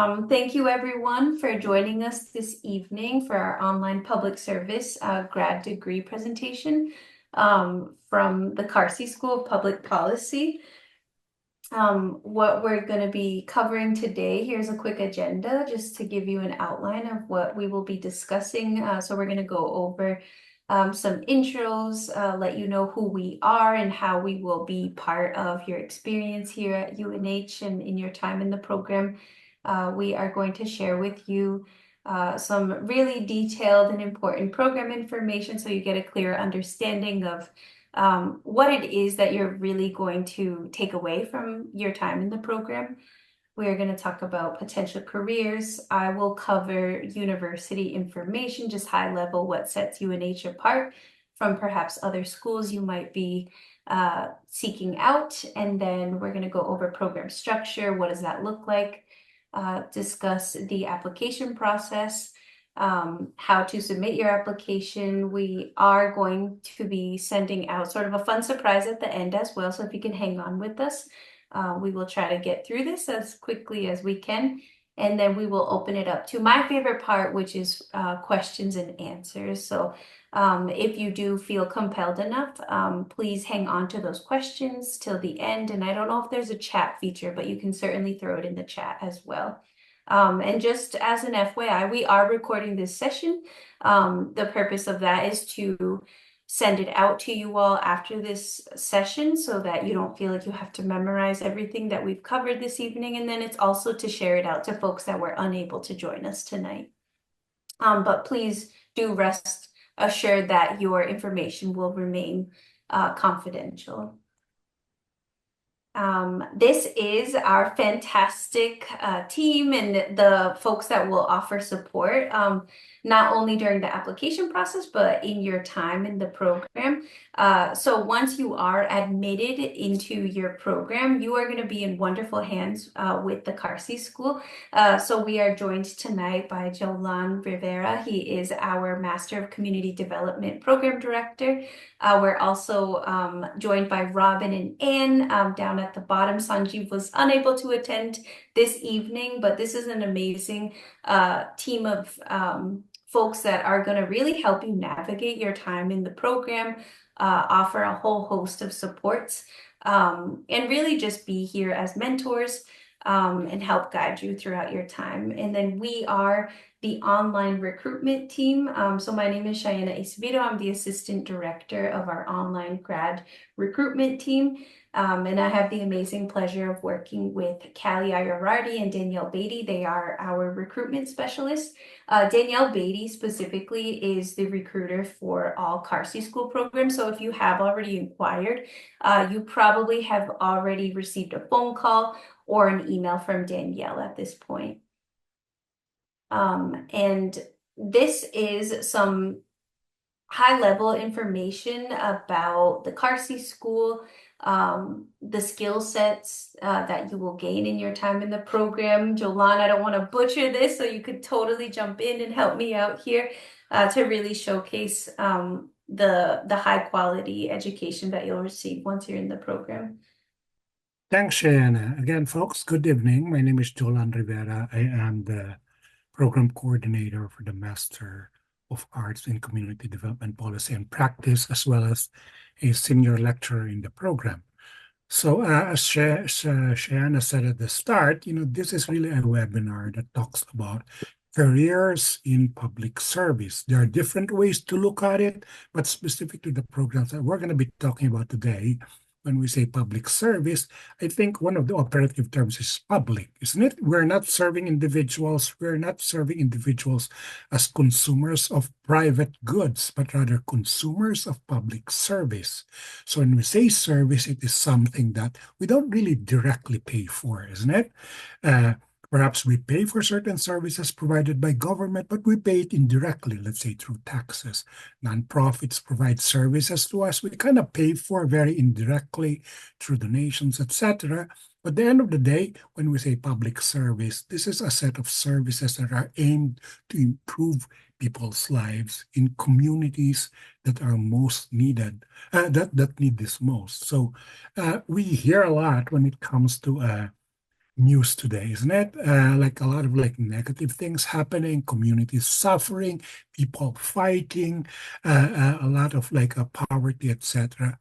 Thank you everyone for joining us this evening for our online public service grad degree presentation from the Carsey School of Public Policy. What we're going to be covering today, here's a quick agenda just to give you an outline of what we will be discussing. So we're going to go over some intros, let you know who we are and how we will be part of your experience here at UNH and in your time in the program. We are going to share with you some really detailed and important program information so you get a clear understanding of what it is that you're really going to take away from your time in the program. We're going to talk about potential careers. I will cover university information, just high level, what sets UNH apart from perhaps other schools you might be seeking out. And then we're going to go over program structure. What does that look like? Discuss the application process, how to submit your application. We are going to be sending out sort of a fun surprise at the end as well. So if you can hang on with us, we will try to get through this as quickly as we can. And then we will open it up to my favorite part, which is questions and answers. So if you do feel compelled enough, please hang on to those questions till the end. And I don't know if there's a chat feature, but you can certainly throw it in the chat as well. And just as an FYI, we are recording this session. The purpose of that is to send it out to you all after this session so that you don't feel like you have to memorize everything that we've covered this evening. And then it's also to share it out to folks that were unable to join us tonight. But please do rest assured that your information will remain confidential. This is our fantastic team and the folks that will offer support, not only during the application process, but in your time in the program. So once you are admitted into your program, you are going to be in wonderful hands with the Carsey School. So we are joined tonight by Jolan Rivera. He is our Master of Community Development Program Director. We're also joined by Robin and Ann down at the bottom. Sanjeev was unable to attend this evening, but this is an amazing team of folks that are going to really help you navigate your time in the program, offer a whole host of supports, and really just be here as mentors and help guide you throughout your time. And then we are the online recruitment team. So my name is Cheyenne Isviro. I'm the assistant director of our online grad recruitment team. And I have the amazing pleasure of working with Callie Ayarardi and Danielle Beatty. They are our recruitment specialists. Danielle Beatty specifically is the recruiter for all Carsey School programs. So if you have already inquired, you probably have already received a phone call or an email from Danielle at this point. And this is some high-level information about the Carsey School, the skill sets that you will gain in your time in the program. Jolan, I don't want to butcher this, so you could totally jump in and help me out here to really showcase the high-quality education that you'll receive once you're in the program. Thanks, Cheyenne. Again, folks, good evening. My name is Jolan Rivera. I am the program coordinator for the Master of Arts in Community Development Policy and Practice, as well as a senior lecturer in the program. So as Cheyenne said at the start, this is really a webinar that talks about careers in public service. There are different ways to look at it, but specific to the programs that we're going to be talking about today, when we say public service, I think one of the operative terms is public, isn't it? We're not serving individuals. We're not serving individuals as consumers of private goods, but rather consumers of public service. So when we say service, it is something that we don't really directly pay for, isn't it? Perhaps we pay for certain services provided by government, but we pay it indirectly, let's say through taxes. Nonprofits provide services to us. We kind of pay for very indirectly through donations, etc. But at the end of the day, when we say public service, this is a set of services that are aimed to improve people's lives in communities that are most needed, that need this most. So we hear a lot when it comes to news today, isn't it? Like a lot of like negative things happening, communities suffering, people fighting, a lot of like poverty, etc.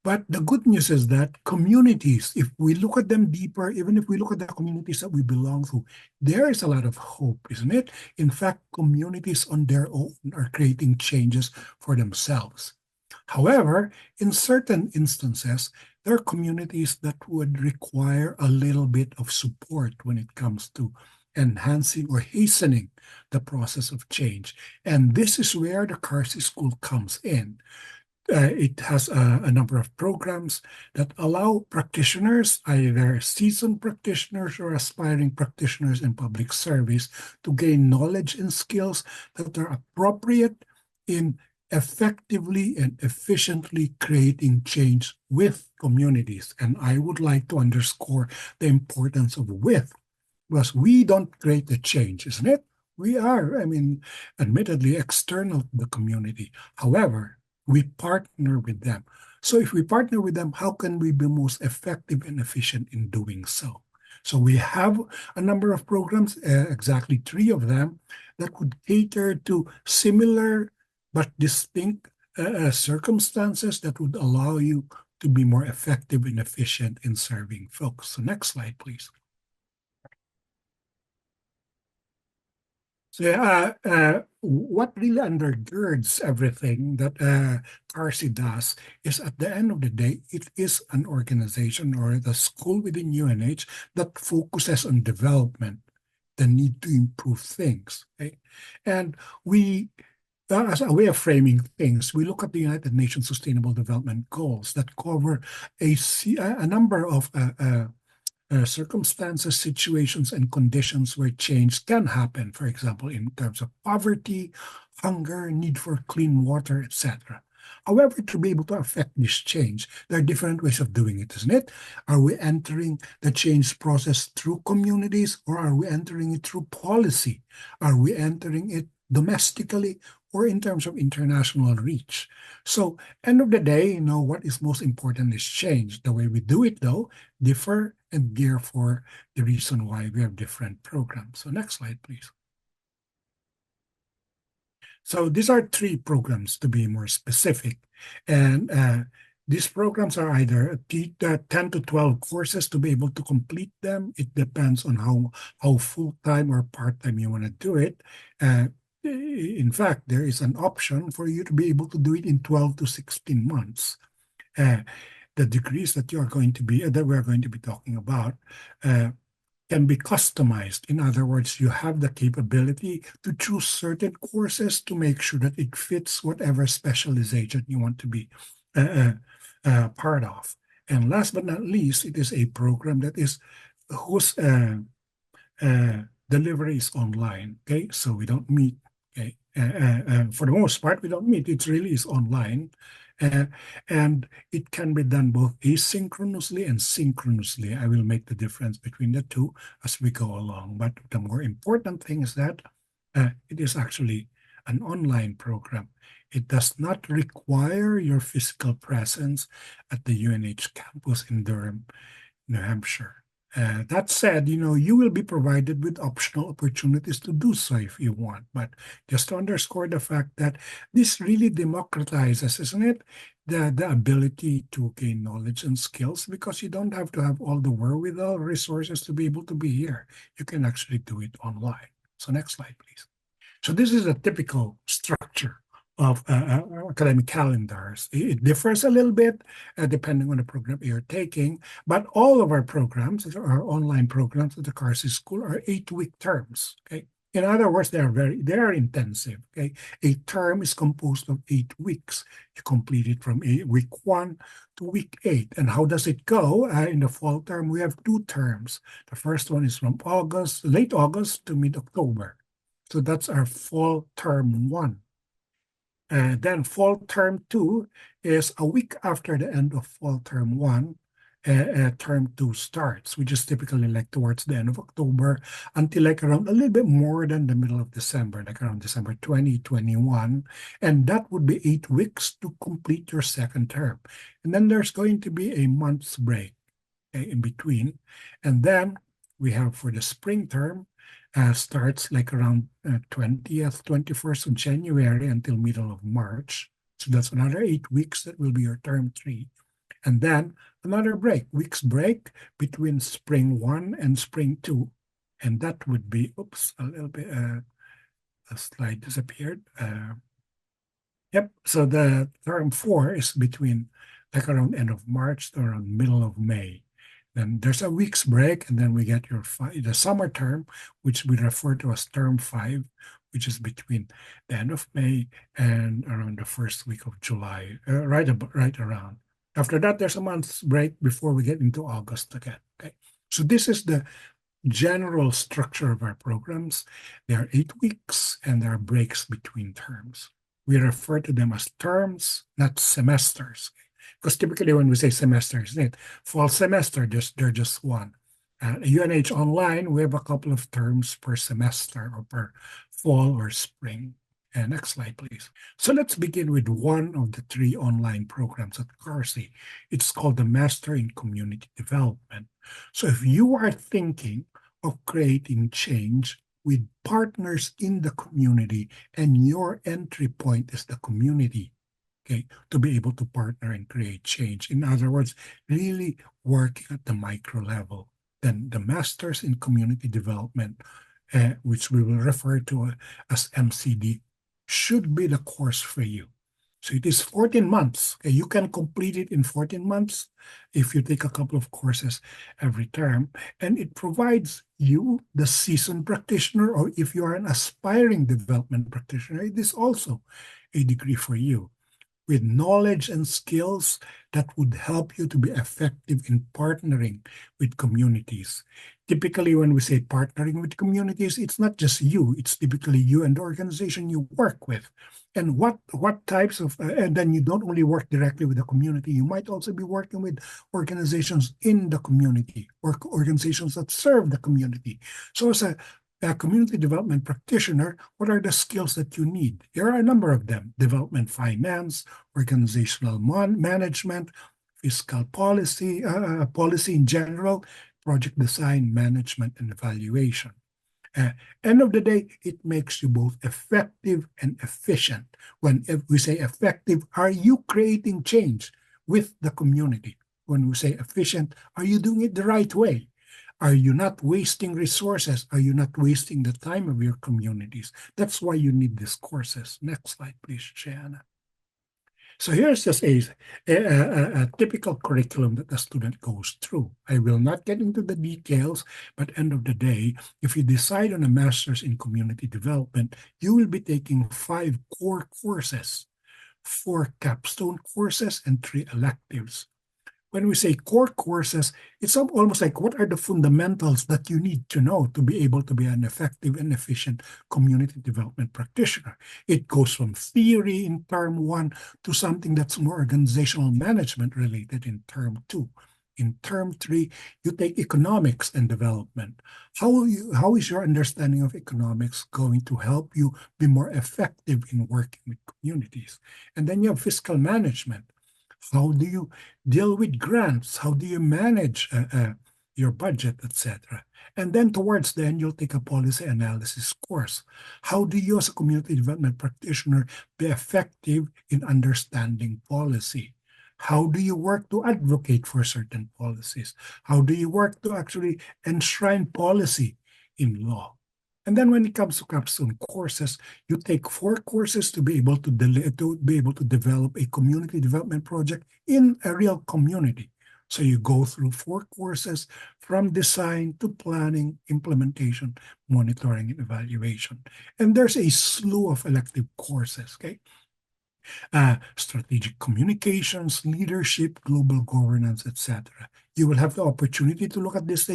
But the good news is that communities, if we look at them deeper, even if we look at the communities that we belong to, there is a lot of hope, isn't it? In fact, communities on their own are creating changes for themselves. However, in certain instances, there are communities that would require a little bit of support when it comes to enhancing or hastening the process of change. And this is where the Carsey School comes in. It has a number of programs that allow practitioners, either seasoned practitioners or aspiring practitioners in public service, to gain knowledge and skills that are appropriate in effectively and efficiently creating change with communities. And I would like to underscore the importance of with, because we don't create the change, isn't it? We are, I mean, admittedly external to the community. However, we partner with them. So if we partner with them, how can we be most effective and efficient in doing so? So we have a number of programs, exactly three of them, that would cater to similar but distinct circumstances that would allow you to be more effective and efficient in serving folks. So next slide, please. So what really undergirds everything that Carsey does is at the end of the day, it is an organization or the school within UNH that focuses on development, the need to improve things. Okay? And we, as a way of framing things, we look at the United Nations Sustainable Development Goals that cover a number of circumstances, situations, and conditions where change can happen, for example, in terms of poverty, hunger, need for clean water, etc. However, to be able to affect this change, there are different ways of doing it, isn't it? Are we entering the change process through communities, or are we entering it through policy? Are we entering it domestically or in terms of international reach? So, end of the day, what is most important is change. The way we do it, though, differ and therefore the reason why we have different programs. So next slide, please. So these are three programs to be more specific. And these programs are either 10 to 12 courses to be able to complete them. It depends on how full-time or part-time you want to do it. In fact, there is an option for you to be able to do it in 12 to 16 months. The degrees that we're going to be talking about can be customized. In other words, you have the capability to choose certain courses to make sure that it fits whatever specialization you want to be part of. And last but not least, it is a program that is whose delivery is online. Okay, so we don't meet. Okay, for the most part, we don't meet. It really is online. And it can be done both asynchronously and synchronously. I will make the difference between the two as we go along. But the more important thing is that it is actually an online program. It does not require your physical presence at the UNH campus in Durham, New Hampshire. That said, you will be provided with optional opportunities to do so if you want. But just to underscore the fact that this really democratizes, isn't it, the ability to gain knowledge and skills, because you don't have to have all the wherewithal resources to be able to be here. You can actually do it online. So next slide, please. So this is a typical structure of academic calendars. It differs a little bit depending on the program you're taking, but all of our programs, our online programs at the Carsey School, are 8-week terms. Okay, in other words, they are intensive. Okay, a term is composed of 8 weeks. You complete it from week 1 to week 8. And how does it go? In the fall term, we have 2 terms. The first one is from late August to mid-October. So that's our fall term 1. Then fall term 2 is a week after the end of fall term 1. Term 2 starts, which is typically like towards the end of October until like around a little bit more than the middle of December, like around December 2021. And that would be 8 weeks to complete your second term. And then there's going to be a month's break in between. And then we have for the spring term starts like around 20th, 21st of January until middle of March. So that's another 8 weeks that will be your term 3. And then another week's break between spring 1 and spring 2. And that would be, oops, a little bit, a slide disappeared. Yep, so the term 4 is between like around end of March to around middle of May. Then there's a week's break, and then we get the summer term, which we refer to as term 5, which is between the end of May and around the first week of July, right around. After that, there's a month's break before we get into August again. Okay, so this is the general structure of our programs. There are 8 weeks, and there are breaks between terms. We refer to them as terms, not semesters. Because typically when we say semesters, fall semester, they're just one. At UNH Online, we have a couple of terms per semester or per fall or spring. And next slide, please. So let's begin with one of the 3 online programs at Carsey. It's called the Master in Community Development. So if you are thinking of creating change with partners in the community, and your entry point is the community, okay, to be able to partner and create change. In other words, really working at the micro level. Then the Masters in Community Development, which we will refer to as MCD, should be the course for you. So it is 14 months. Okay? You can complete it in 14 months if you take a couple of courses every term. And it provides you, the seasoned practitioner, or if you are an aspiring development practitioner, it is also a degree for you, with knowledge and skills that would help you to be effective in partnering with communities. Typically, when we say partnering with communities, it's not just you, it's typically you and the organization you work with. And what types of, and then you don't only work directly with the community, you might also be working with organizations in the community or organizations that serve the community. So as a community development practitioner, what are the skills that you need? There are a number of them: development finance, organizational management, fiscal policy, policy in general, project design, management, and evaluation. End of the day, it makes you both effective and efficient. When we say effective, are you creating change with the community? When we say efficient, are you doing it the right way? Are you not wasting resources? Are you not wasting the time of your communities? That's why you need these courses. Next slide, please, Shiana. So here's just a typical curriculum that the student goes through. I will not get into the details, but end of the day, if you decide on a master's in community development, you will be taking 5 core courses, 4 capstone courses, and 3 electives. When we say core courses, it's almost like what are the fundamentals that you need to know to be able to be an effective and efficient community development practitioner. It goes from theory in term 1 to something that's more organizational management related in term 2. In term 3, you take economics and development. How is your understanding of economics going to help you be more effective in working with communities? And then you have fiscal management. How do you deal with grants? How do you manage your budget, etc.? And then towards the end, you'll take a policy analysis course. How do you, as a community development practitioner, be effective in understanding policy? How do you work to advocate for certain policies? How do you work to actually enshrine policy in law? And then when it comes to capstone courses, you take 4 courses to be able to develop a community development project in a real community. So you go through 4 courses from design to planning, implementation, monitoring, and evaluation. And there's a slew of elective courses, okay? Strategic communications, leadership, global governance, etc. You will have the opportunity to look at these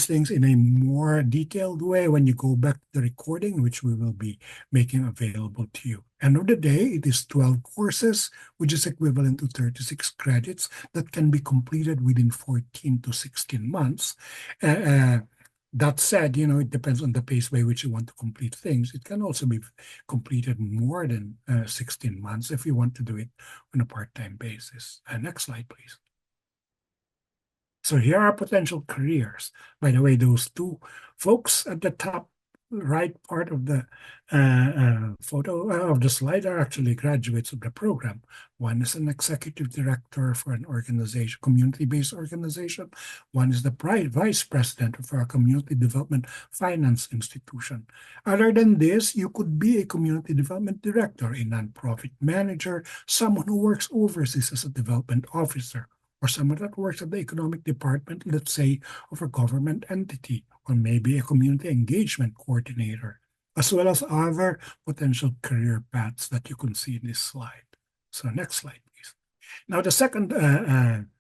things in a more detailed way when you go back to the recording, which we will be making available to you. End of the day, it is 12 courses, which is equivalent to 36 credits that can be completed within 14 to 16 months. That said, it depends on the pace by which you want to complete things. It can also be completed more than 16 months if you want to do it on a part-time basis. Next slide, please. So here are potential careers. By the way, those two folks at the top right part of the photo of the slide are actually graduates of the program. One is an executive director for an organization, community-based organization. One is the vice president for a community development finance institution. Other than this, you could be a community development director, a nonprofit manager, someone who works overseas as a development officer, or someone that works at the economic department, let's say, of a government entity, or maybe a community engagement coordinator, as well as other potential career paths that you can see in this slide. So next slide, please. Now, the second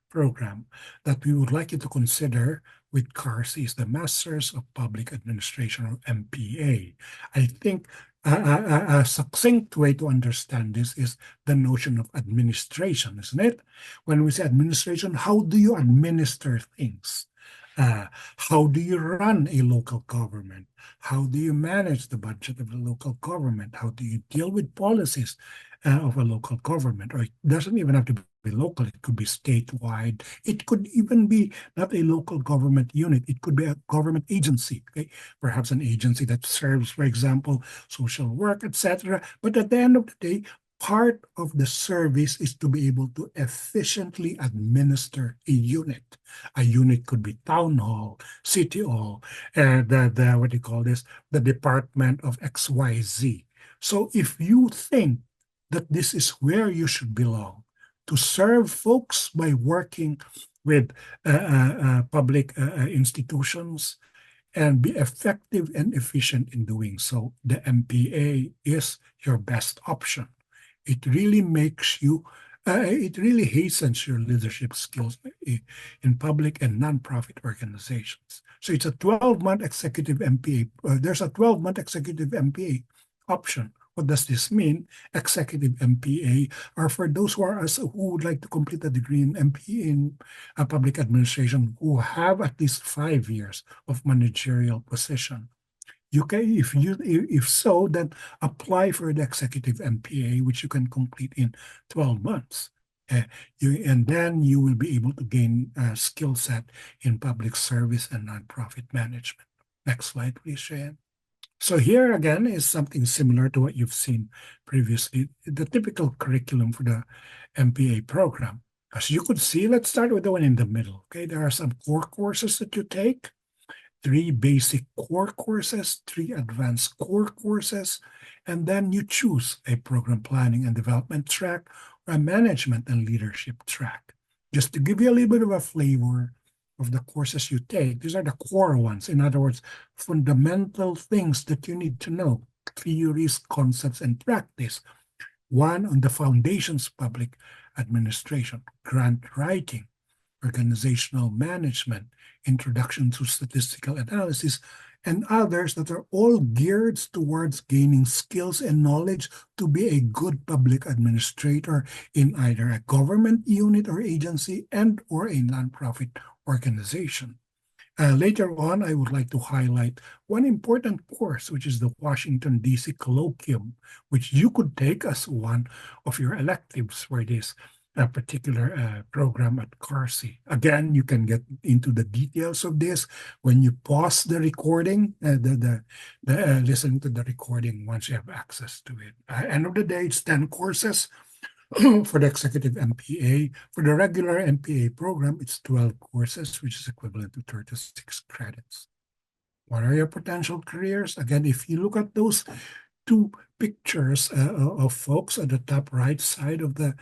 program that we would like you to consider with CARSI is the Masters of Public Administration, or MPA. I think a succinct way to understand this is the notion of administration, isn't it? When we say administration, how do you administer things? How do you run a local government? How do you manage the budget of a local government? How do you deal with policies of a local government? Or it doesn't even have to be local, it could be statewide. It could even be not a local government unit, it could be a government agency, okay? Perhaps an agency that serves, for example, social work, etc. But at the end of the day, part of the service is to be able to efficiently administer a unit. A unit could be town hall, city hall, what do you call this? The department of XYZ. So if you think that this is where you should belong, to serve folks by working with public institutions and be effective and efficient in doing so, the MPA is your best option. It really makes you, it really hastens your leadership skills in public and nonprofit organizations. So it's a 12-month executive MPA. There's a 12-month executive MPA option. What does this mean? Executive MPA are for those who would like to complete a degree in MPA in public administration, who have at least 5 years of managerial position. You can, if so, then apply for the executive MPA, which you can complete in 12 months. And then you will be able to gain a skill set in public service and nonprofit management. Next slide, please, Cheyenne. So here again is something similar to what you've seen previously, the typical curriculum for the MPA program. As you could see, let's start with the one in the middle. Okay, there are some core courses that you take, 3 basic core courses, 3 advanced core courses, and then you choose a program planning and development track or a management and leadership track. Just to give you a little bit of a flavor of the courses you take, these are the core ones. In other words, fundamental things that you need to know, theories, concepts, and practice. One on the foundations of public administration, grant writing, organizational management, introduction to statistical analysis, and others that are all geared towards gaining skills and knowledge to be a good public administrator in either a government unit or agency and or a nonprofit organization. Later on, I would like to highlight one important course, which is the Washington, D.C. Colloquium, which you could take as one of your electives for this particular program at CARSI. Again, you can get into the details of this when you pause the recording, listen to the recording once you have access to it. End of the day, it's 10 courses for the executive MPA. For the regular MPA program, it's 12 courses, which is equivalent to 36 credits. What are your potential careers? Again, if you look at those 2 pictures of folks at the top right side of the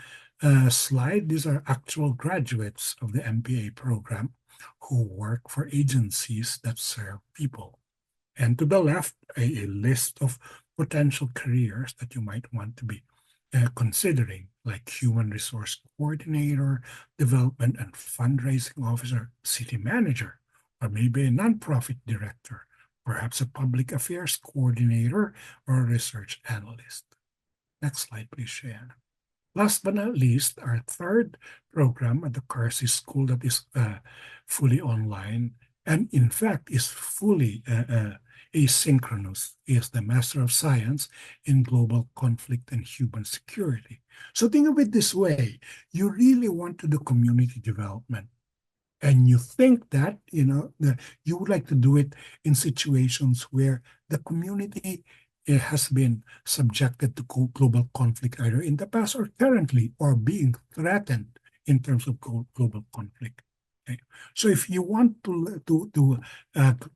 slide, these are actual graduates of the MPA program who work for agencies that serve people. And to the left, a list of potential careers that you might want to be considering, like human resource coordinator, development and fundraising officer, city manager, or maybe a nonprofit director, perhaps a public affairs coordinator or a research analyst. Next slide, please, Cheyenne. Last but not least, our third program at the CARSI school that is fully online and in fact is fully asynchronous is the Master of Science in Global Conflict and Human Security. So think of it this way. You really want to do community development and you think that, you would like to do it in situations where the community has been subjected to global conflict either in the past or currently, or being threatened in terms of global conflict. Okay? So if you want to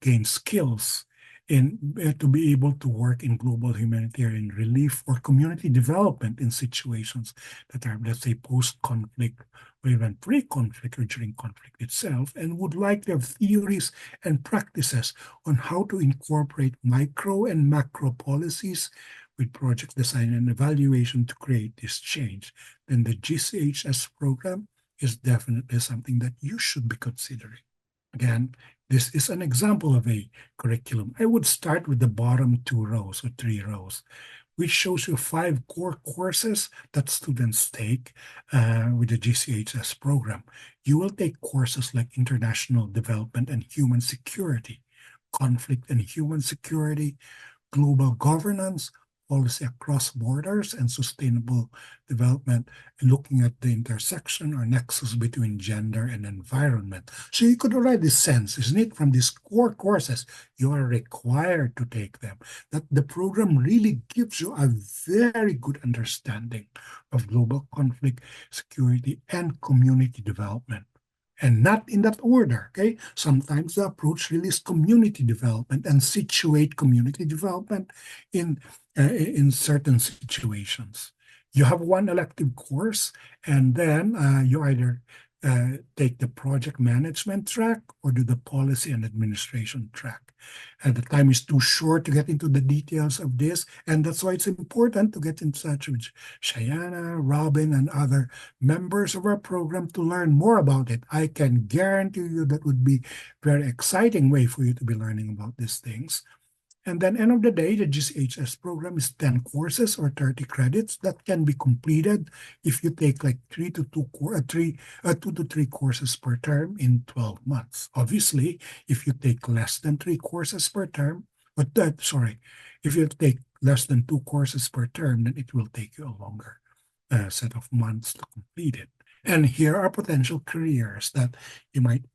gain skills in to be able to work in global humanitarian relief or community development in situations that are, let's say, post-conflict or even pre-conflict or during conflict itself, and would like to have theories and practices on how to incorporate micro and macro policies with project design and evaluation to create this change, then the GCHS program is definitely something that you should be considering. Again, this is an example of a curriculum. I would start with the bottom 2 rows or 3 rows, which shows you 5 core courses that students take with the GCHS program. You will take courses like International Development and Human Security, Conflict and Human Security, Global Governance, Policy Across Borders, and Sustainable Development, looking at the intersection or nexus between gender and environment. So you could already sense, isn't it, from these core courses, you are required to take them, that the program really gives you a very good understanding of global conflict, security, and community development. And not in that order, okay? Sometimes the approach really is community development and situate community development in, in certain situations. You have one elective course, and then you either take the project management track or do the policy and administration track. And the time is too short to get into the details of this, and that's why it's important to get in touch with Cheyenne, Robin, and other members of our program to learn more about it. I can guarantee you that would be a very exciting way for you to be learning about these things. And then end of the day, the GCHS program is 10 courses or 30 credits that can be completed if you take like 2 to 3 courses per term in 12 months. Obviously, if you take less than 3 courses per term, if you take less than 2 courses per term, then it will take you a longer set of months to complete it. And here are potential careers that you might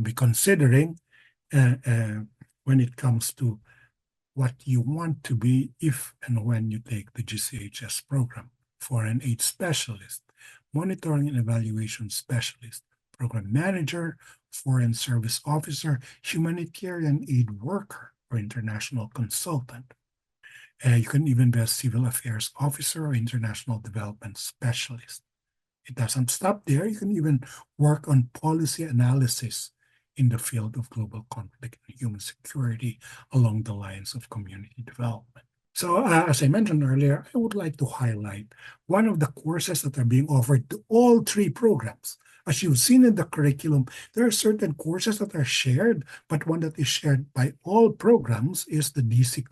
be considering when it comes to what you want to be if and when you take the GCHS program. Foreign aid specialist, monitoring and evaluation specialist, program manager, foreign service officer, humanitarian aid worker, or international consultant. You can even be a civil affairs officer or international development specialist. It doesn't stop there. You can even work on policy analysis in the field of global conflict and human security along the lines of community development. So, as I mentioned earlier, I would like to highlight one of the courses that are being offered to all 3 programs. As you've seen in the curriculum, there are certain courses that are shared, but one that is shared by all programs is the DC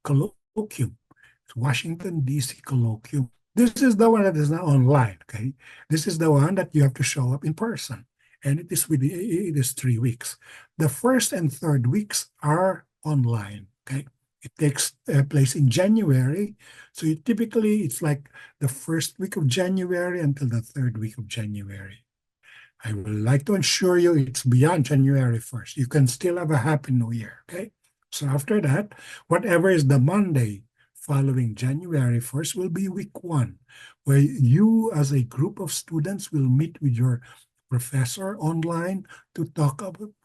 Colloquium, Washington, DC Colloquium. This is the one that is not online, okay? This is the one that you have to show up in person. And it is 3 weeks. The first and third weeks are online, okay? It takes place in January. So it's like the first week of January until the third week of January. I would like to assure you it's beyond January 1st. You can still have a happy new year, okay? So after that, whatever is the Monday following January 1st will be week 1, where you as a group of students will meet with your professor online to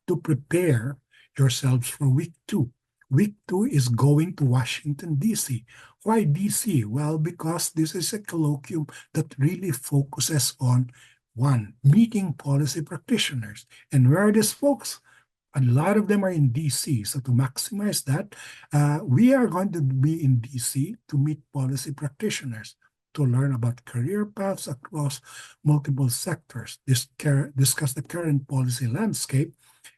to prepare yourselves for week 2. Week 2 is going to Washington, D.C. Why D.C.? Well, because this is a colloquium that really focuses on, one, meeting policy practitioners. And where are these folks? A lot of them are in DC. So to maximize that, we are going to be in DC to meet policy practitioners to learn about career paths across multiple sectors, discuss the current policy landscape,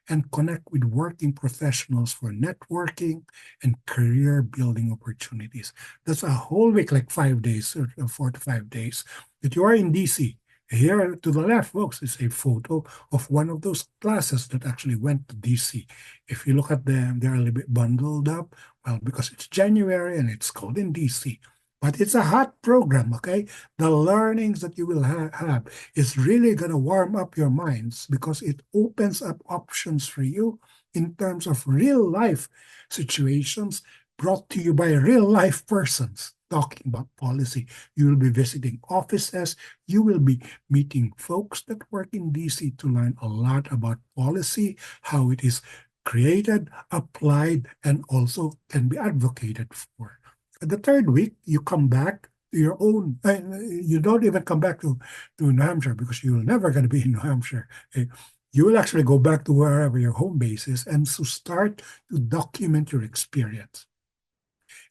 and connect with working professionals for networking and career building opportunities. That's a whole week, like 5 days or 4 to 5 days that you are in DC. Here to the left, folks, is a photo of one of those classes that actually went to DC. If you look at them, they're a little bit bundled up. Well, because it's January and it's cold in DC. But it's a hot program, okay? The learnings that you will have is really going to warm up your minds because it opens up options for you in terms of real life situations brought to you by real life persons talking about policy. You will be visiting offices. You will be meeting folks that work in DC to learn a lot about policy, how it is created, applied, and also can be advocated for. The third week, you come back to your own. You don't even come back to New Hampshire because you're never going to be in New Hampshire. You will actually go back to wherever your home base is and to start to document your experience.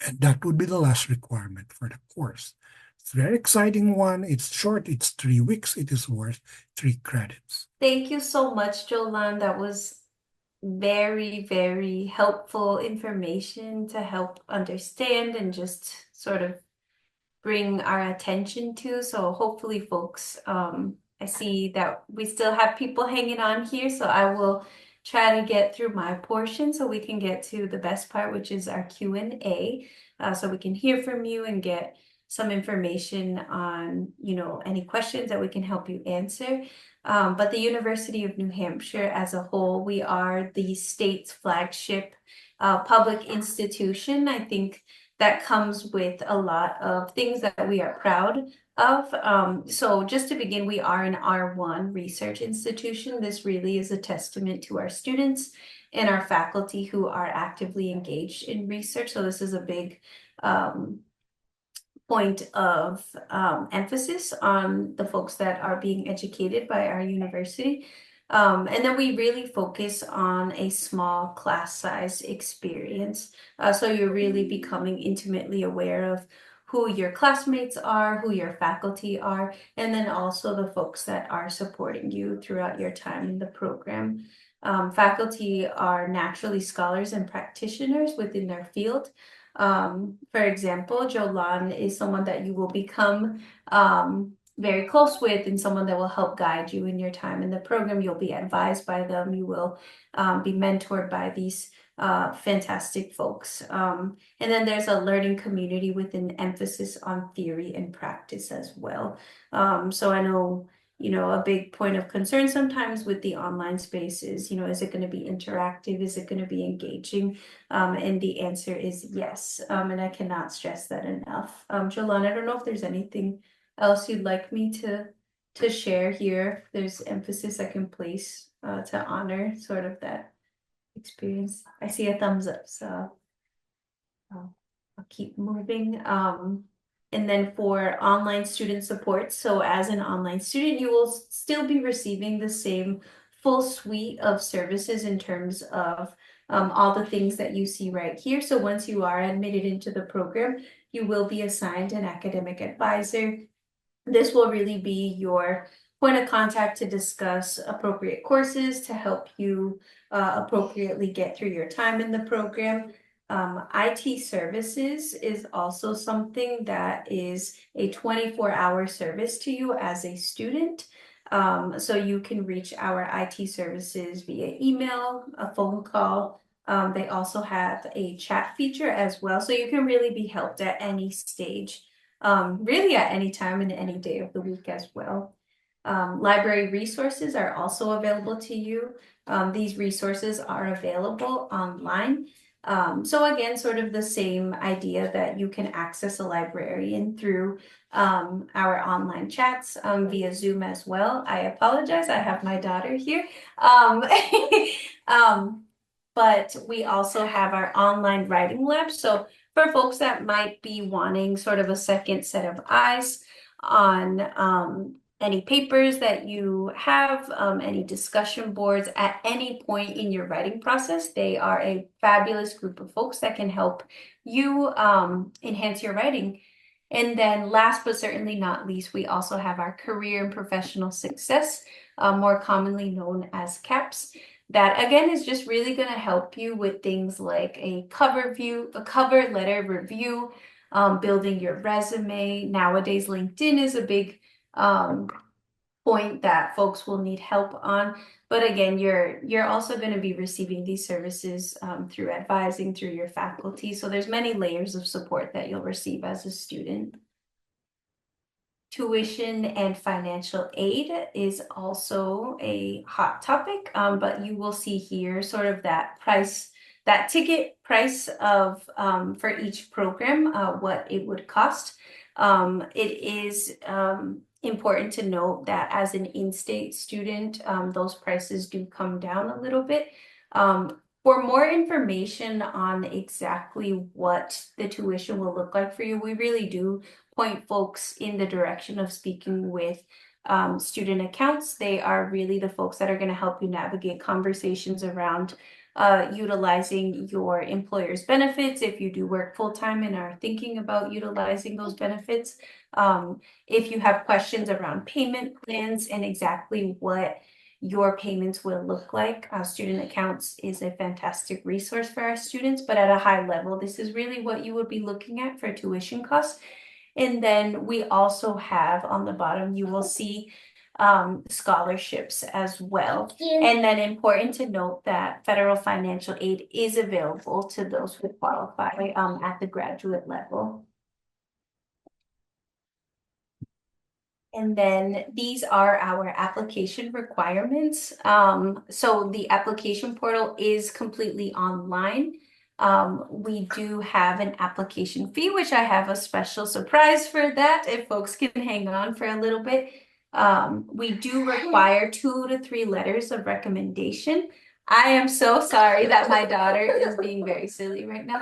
And that would be the last requirement for the course. It's a very exciting one. It's short. It's 3 weeks. It is worth 3 credits. Thank you so much, Jolan. That was very, very helpful information to help understand and just sort of bring our attention to. So hopefully, folks, I see that we still have people hanging on here, so I will try to get through my portion so we can get to the best part, which is our Q&A, so we can hear from you and get some information on, any questions that we can help you answer. But the University of New Hampshire as a whole, we are the state's flagship public institution. I think that comes with a lot of things that we are proud of. So just to begin, we are an R1 research institution. This really is a testament to our students and our faculty who are actively engaged in research. So this is a big point of emphasis on the folks that are being educated by our university. And then we really focus on a small class size experience. So you're really becoming intimately aware of who your classmates are, who your faculty are, and then also the folks that are supporting you throughout your time in the program. Faculty are naturally scholars and practitioners within their field. For example, Jolan is someone that you will become very close with and someone that will help guide you in your time in the program. You'll be advised by them. You will be mentored by these fantastic folks. And then there's a learning community with an emphasis on theory and practice as well. So I know, a big point of concern sometimes with the online space is, is it going to be interactive? Is it going to be engaging? And the answer is yes. And I cannot stress that enough. Jolan, I don't know if there's anything else you'd like me to share here. If there's emphasis I can place to honor sort of that experience. I see a thumbs up, so I'll keep moving. And then for online student support, so as an online student, you will still be receiving the same full suite of services in terms of all the things that you see right here. So once you are admitted into the program, you will be assigned an academic advisor. This will really be your point of contact to discuss appropriate courses to help you appropriately get through your time in the program. IT services is also something that is a 24-hour service to you as a student. So you can reach our IT services via email, a phone call. They also have a chat feature as well. So you can really be helped at any stage, really at any time and any day of the week as well. Library resources are also available to you. These resources are available online. So again, sort of the same idea that you can access a librarian through our online chats via Zoom as well. I apologize, I have my daughter here. But we also have our online writing lab. So for folks that might be wanting sort of a second set of eyes on any papers that you have, any discussion boards at any point in your writing process, they are a fabulous group of folks that can help you enhance your writing. And then last but certainly not least, we also have our career and professional success, more commonly known as CAPS. That again is just really going to help you with things like a cover letter review, building your resume. Nowadays, LinkedIn is a big point that folks will need help on. But again, you're also going to be receiving these services through advising, through your faculty. So there's many layers of support that you'll receive as a student. Tuition and financial aid is also a hot topic, but you will see here sort of that price, that ticket price of for each program, what it would cost. It is important to note that as an in-state student, those prices do come down a little bit. For more information on exactly what the tuition will look like for you, we really do point folks in the direction of speaking with student accounts. They are really the folks that are going to help you navigate conversations around utilizing your employer's benefits if you do work full-time and are thinking about utilizing those benefits. If you have questions around payment plans and exactly what your payments will look like, student accounts is a fantastic resource for our students, but at a high level, this is really what you would be looking at for tuition costs. And then we also have on the bottom, you will see scholarships as well. And then important to note that federal financial aid is available to those who qualify at the graduate level. And then these are our application requirements. So the application portal is completely online. We do have an application fee, which I have a special surprise for that if folks can hang on for a little bit. We do require 2 to 3 letters of recommendation. I am so sorry that my daughter is being very silly right now.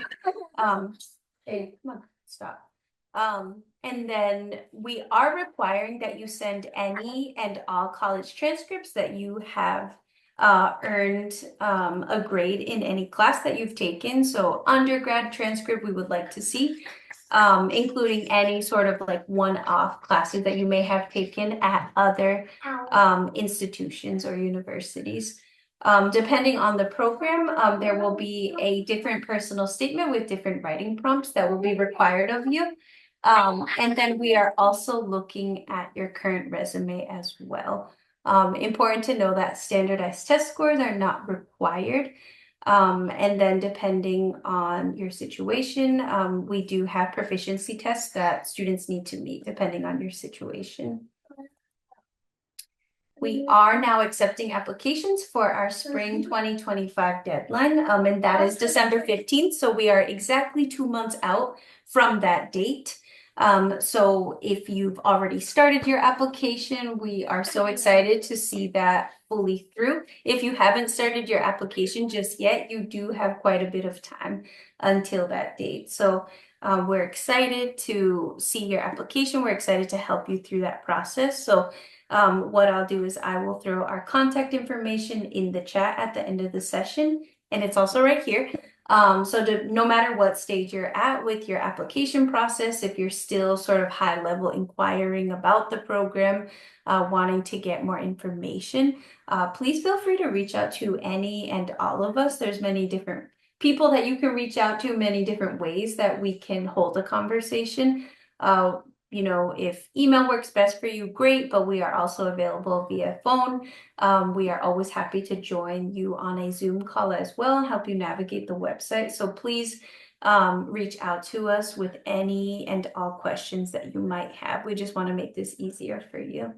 Hey, come on, stop. And then we are requiring that you send any and all college transcripts that you have earned a grade in any class that you've taken. So undergrad transcript we would like to see, including any sort of like one-off classes that you may have taken at other institutions or universities. Depending on the program, there will be a different personal statement with different writing prompts that will be required of you. And then we are also looking at your current resume as well. Important to know that standardized test scores are not required. And then depending on your situation, we do have proficiency tests that students need to meet depending on your situation. We are now accepting applications for our spring 2025 deadline, and that is December 15th. So we are exactly 2 months out from that date. So if you've already started your application, we are so excited to see that fully through. If you haven't started your application just yet, you do have quite a bit of time until that date. So we're excited to see your application. We're excited to help you through that process. So what I'll do is I will throw our contact information in the chat at the end of the session, and it's also right here. No matter what stage you're at with your application process, if you're still sort of high level inquiring about the program, wanting to get more information, please feel free to reach out to any and all of us. There's many different people that you can reach out to, many different ways that we can hold a conversation. You know, if email works best for you, great, but we are also available via phone. We are always happy to join you on a Zoom call as well and help you navigate the website. So please reach out to us with any and all questions that you might have. We just want to make this easier for you.